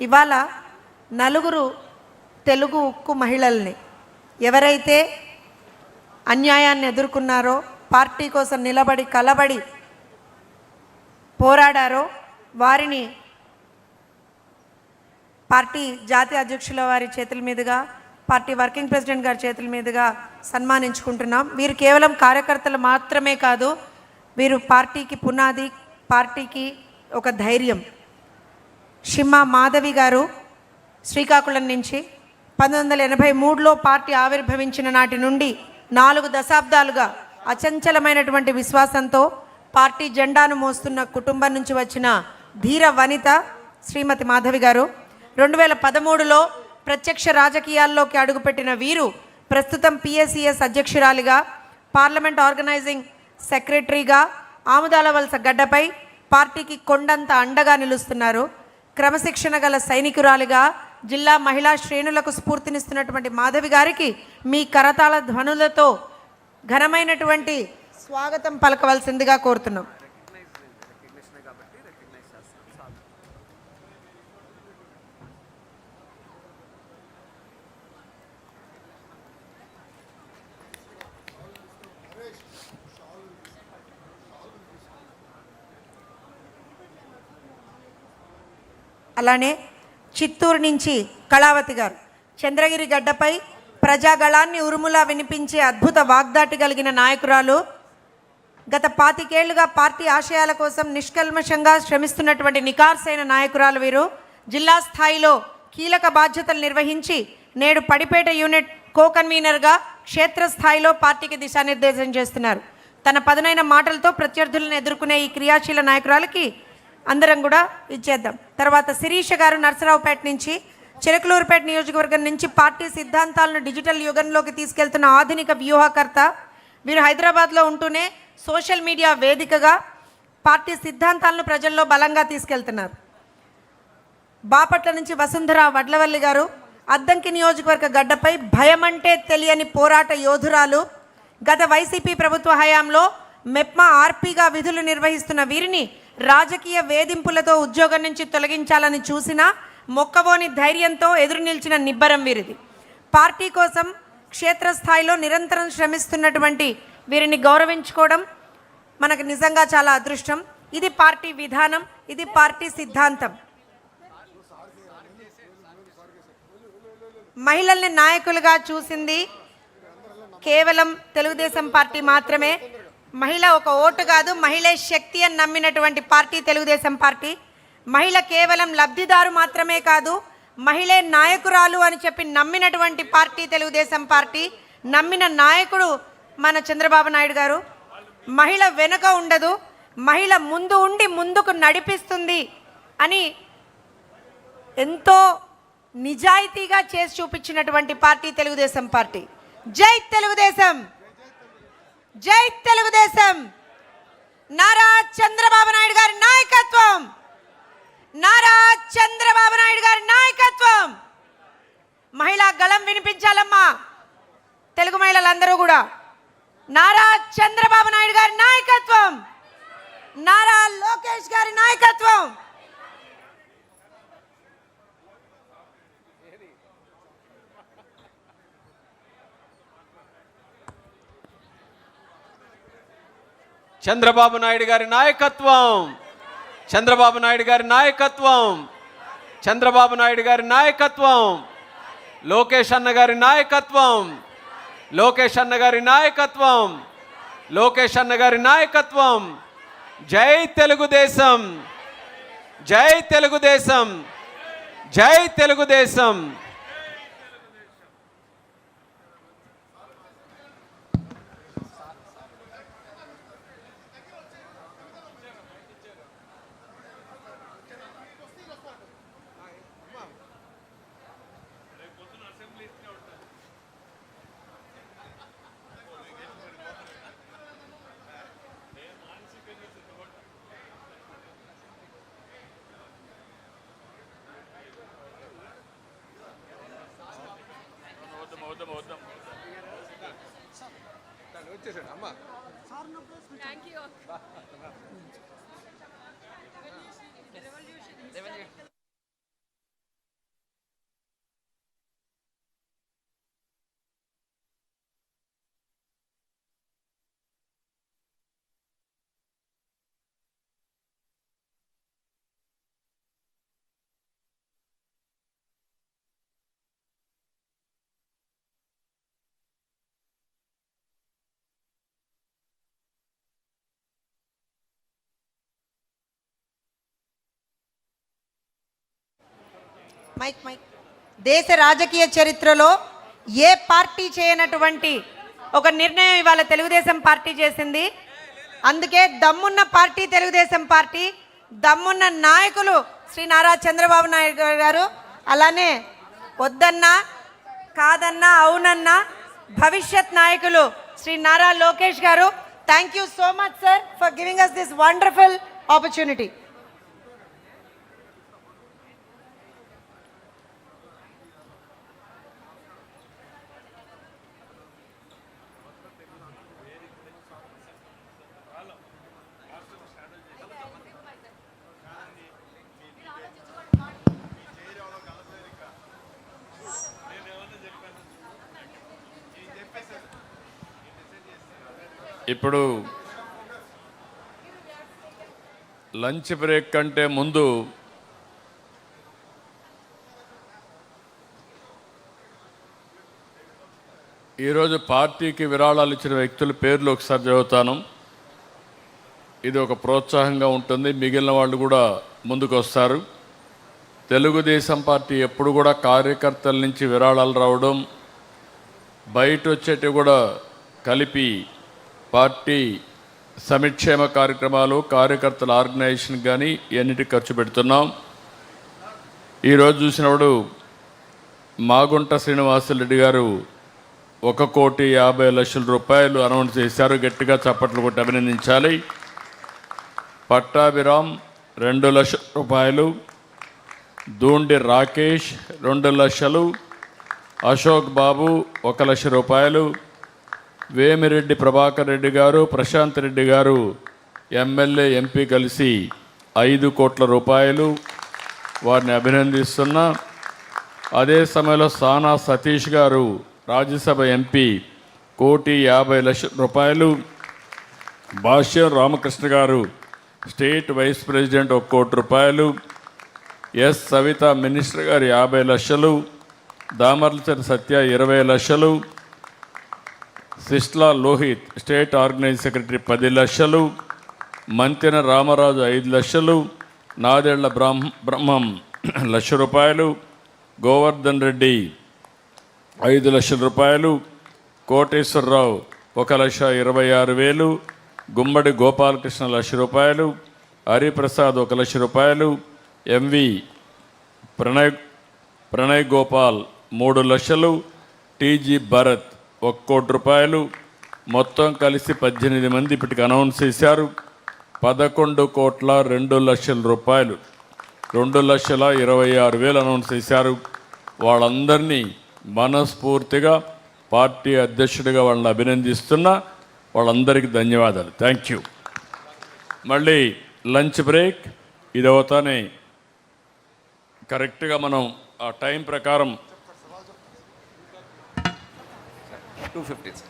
ఇవాళ నలుగురు తెలుగు ఉక్కు మహిళల్ని ఎవరైతే అన్యాయాన్ని ఎదుర్కొన్నారో, పార్టీ కోసం నిలబడి కలబడి పోరాడారో వారిని పార్టీ జాతీయ అధ్యక్షుల వారి చేతుల మీదుగా, పార్టీ వర్కింగ్ ప్రెసిడెంట్ గారి చేతుల మీదుగా సన్మానించుకుంటున్నాం. వీరు కేవలం కార్యకర్తలు మాత్రమే కాదు, వీరు పార్టీకి పునాది, పార్టీకి ఒక ధైర్యం. షిమ్మా మాధవి గారు శ్రీకాకుళం నుంచి 1983లో పార్టీ ఆవిర్భవించిన నాటి నుండి 4 దశాబ్దాలుగా అచంచలమైనటువంటి విశ్వాసంతో పార్టీ జెండాను మోస్తున్న కుటుంబం నుంచి వచ్చిన ధీర వనిత శ్రీమతి మాధవి గారు. 2013లో ప్రత్యక్ష రాజకీయాల్లోకి అడుగుపెట్టిన వీరు ప్రస్తుతం పిఎస్సిఎస్ అధ్యక్షురాలిగా, పార్లమెంట్ ఆర్గనైజింగ్ సెక్రటరీగా ఆముదాల వలస గడ్డపై పార్టీకి కొండంత అండగా నిలుస్తున్నారు. క్రమశిక్షణ గల సైనికురాలిగా జిల్లా మహిళా శ్రేణులకు స్ఫూర్తినిస్తున్నటువంటి మాధవి గారికి మీ కరతాళ ధ్వనులతో ఘనమైనటువంటి స్వాగతం పలకవలసిందిగా కోరుతున్నాం. అలానే చిత్తూరు నుంచి కళావతి గారు చంద్రగిరి గడ్డపై ప్రజాగళాన్ని ఉరుములా వినిపించే అద్భుత వాగ్దాటి కలిగిన నాయకురాలు. గత 25 ఏళ్లుగా పార్టీ ఆశయాల కోసం నిష్కల్మషంగా శ్రమిస్తున్నటువంటి నికార్సైన నాయకురాలు వీరు. జిల్లా స్థాయిలో కీలక బాధ్యతలు నిర్వహించి నేడు పడిపేట యూనిట్ కో కన్వీనర్గా క్షేత్రస్థాయిలో పార్టీకి దిశానిర్దేశం చేస్తున్నారు. తన పదునైన మాటలతో ప్రత్యర్థులను ఎదుర్కొనే ఈ క్రియాశీల నాయకురాలకి అందరం కూడా ఇచ్చేద్దాం. తర్వాత శిరీష గారు నర్సరావుపేట నుంచి, చిలకలూరుపేట నియోజకవర్గం నుంచి పార్టీ సిద్ధాంతాలను డిజిటల్ యుగంలోకి తీసుకెళ్తున్న ఆధునిక వ్యూహకర్త. వీరు హైదరాబాద్లో ఉంటూనే సోషల్ మీడియా వేదికగా పార్టీ సిద్ధాంతాలను ప్రజల్లో బలంగా తీసుకెళ్తున్నారు. బాపట్ల నుంచి వసుంధర వడ్లవల్లి గారు అద్దంకి నియోజకవర్గ గడ్డపై భయమంటే తెలియని పోరాట యోధురాలు. గత వైసీపీ ప్రభుత్వ హయాంలో మెప్మా ఆర్పీగా విధులు నిర్వహిస్తున్న వీరిని రాజకీయ వేధింపులతో ఉద్యోగం నుంచి తొలగించాలని చూసినా మొక్కవోని ధైర్యంతో ఎదురు నిలిచిన నిబ్బరం వీరిది. పార్టీ కోసం క్షేత్రస్థాయిలో నిరంతరం శ్రమిస్తున్నటువంటి వీరిని గౌరవించుకోవడం మనకు నిజంగా చాలా అదృష్టం. ఇది పార్టీ విధానం, ఇది పార్టీ సిద్ధాంతం. మహిళల్ని నాయకులుగా చూసింది కేవలం తెలుగుదేశం పార్టీ మాత్రమే. మహిళ ఒక ఓటు కాదు, మహిళే శక్తి అని నమ్మినటువంటి పార్టీ తెలుగుదేశం పార్టీ. మహిళ కేవలం లబ్ధిదారు మాత్రమే కాదు, మహిళే నాయకురాలు అని చెప్పి నమ్మినటువంటి పార్టీ తెలుగుదేశం పార్టీ. నమ్మిన నాయకుడు మన చంద్రబాబు నాయుడు గారు. మహిళ వెనుక ఉండదు, మహిళ ముందు ఉండి ముందుకు నడిపిస్తుంది అని ఎంతో నిజాయితీగా చేసి చూపించినటువంటి పార్టీ తెలుగుదేశం పార్టీ. జై తెలుగుదేశం, జై తెలుగుదేశం. నారా చంద్రబాబు నాయుడు గారి నాయకత్వం, నారా చంద్రబాబు నాయుడు గారి నాయకత్వం. మహిళా గళం వినిపించాలమ్మా తెలుగు మహిళలందరూ కూడా. నారా చంద్రబాబు నాయుడు గారి నాయకత్వం, నారా లోకేష్ గారి నాయకత్వం. చంద్రబాబు నాయుడు గారి నాయకత్వం, చంద్రబాబు నాయుడు గారి నాయకత్వం, చంద్రబాబు నాయుడు గారి నాయకత్వం. లోకేష్ అన్న గారి నాయకత్వం, లోకేష్ అన్న గారి నాయకత్వం, లోకేష్ అన్న గారి నాయకత్వం. జై తెలుగుదేశం, జై తెలుగుదేశం, జై Telugu Desam. Thank you. Mike mike దేశ రాజకీయ చరిత్రలో ఏ పార్టీ చేయనటువంటి ఒక నిర్ణయం ఇవాళ తెలుగుదేశం పార్టీ చేసింది. అందుకే దమ్మున్న పార్టీ తెలుగుదేశం పార్టీ, దమ్మున్న నాయకులు శ్రీ నారా చంద్రబాబు నాయుడు గారు, అలానే వద్దన్నా కాదన్నా అవునన్నా భవిష్యత్ నాయకులు Shri Nara Lokesh garu. Thank you so much sir for giving us this wonderful opportunity. ఇప్పుడు లంచ్ బ్రేక్ కంటే ముందు ఈరోజు పార్టీకి విరాళాలు ఇచ్చిన వ్యక్తుల పేర్లు ఒకసారి చదువుతాను. ఇది ఒక ప్రోత్సాహంగా ఉంటుంది, మిగిలిన వాళ్ళు కూడా ముందుకు వస్తారు. తెలుగుదేశం పార్టీ ఎప్పుడు కూడా కార్యకర్తల నుంచి విరాళాలు రావడం, బయట వచ్చేటివి కూడా కలిపి పార్టీ సంక్షేమ కార్యక్రమాలు, కార్యకర్తల ఆర్గనైజేషన్ కానీ ఇవన్నిటికి ఖర్చు పెడుతున్నాం. ఈరోజు చూసినప్పుడు మాగుంట శ్రీనివాసరెడ్డి గారు 1,50,00,000 రూపాయలు అనౌన్స్ చేశారు. గట్టిగా చప్పట్లు కొట్టి అభినందించాలి. పట్టాభిరామ్ 2 లక్షల రూపాయలు, దూండి రాకేష్ 2 లక్షలు, అశోక్ బాబు 1 లక్ష రూపాయలు, వేమిరెడ్డి ప్రభాకర్ రెడ్డి గారు, ప్రశాంత్ రెడ్డి గారు ఎమ్మెల్యే ఎంపీ కలిసి 5 కోట్ల రూపాయలు, వారిని అభినందిస్తున్నా. అదే సమయంలో సానా సతీష్ గారు రాజ్యసభ ఎంపీ 1,50,00,000 రూపాయలు, భాష్యం రామకృష్ణ గారు స్టేట్ వైస్ ప్రెసిడెంట్ 1 కోటి రూపాయలు, ఎస్ సవిత మినిస్టర్ గారు 50 లక్షలు, దామర్లచర్ సత్య 20 లక్షలు, Sisla Lohit state organise secretary 10 లక్షలు, మంతెన రామరాజు 5 లక్షలు, నాదెళ్ల బ్రహ్మం 1 లక్ష రూపాయలు, గోవర్ధన్ రెడ్డి 5 లక్షల రూపాయలు, కోటేశ్వరరావు 1,26,000, గుమ్మడి గోపాలకృష్ణ 1 లక్ష రూపాయలు, హరిప్రసాద్ 1 లక్ష రూపాయలు, ఎంవి ప్రణయ్ గోపాల్ 3 లక్షలు, టీజీ భరత్ 1 కోటి రూపాయలు. మొత్తం కలిసి 18 మంది ఇప్పటికి అనౌన్స్ చేశారు. 11,02,00,000 రూపాయలు, 2,26,000 అనౌన్స్ చేశారు. వాళ్ళందరినీ మనస్ఫూర్తిగా పార్టీ అధ్యక్షుడిగా వాళ్ళని అభినందిస్తున్నా. వాళ్ళందరికీ ధన్యవాదాలు. Thank you. మళ్ళీ లంచ్ బ్రేక్ ఇది అవుతానే కరెక్ట్గా మనం ఆ టైం ప్రకారం 250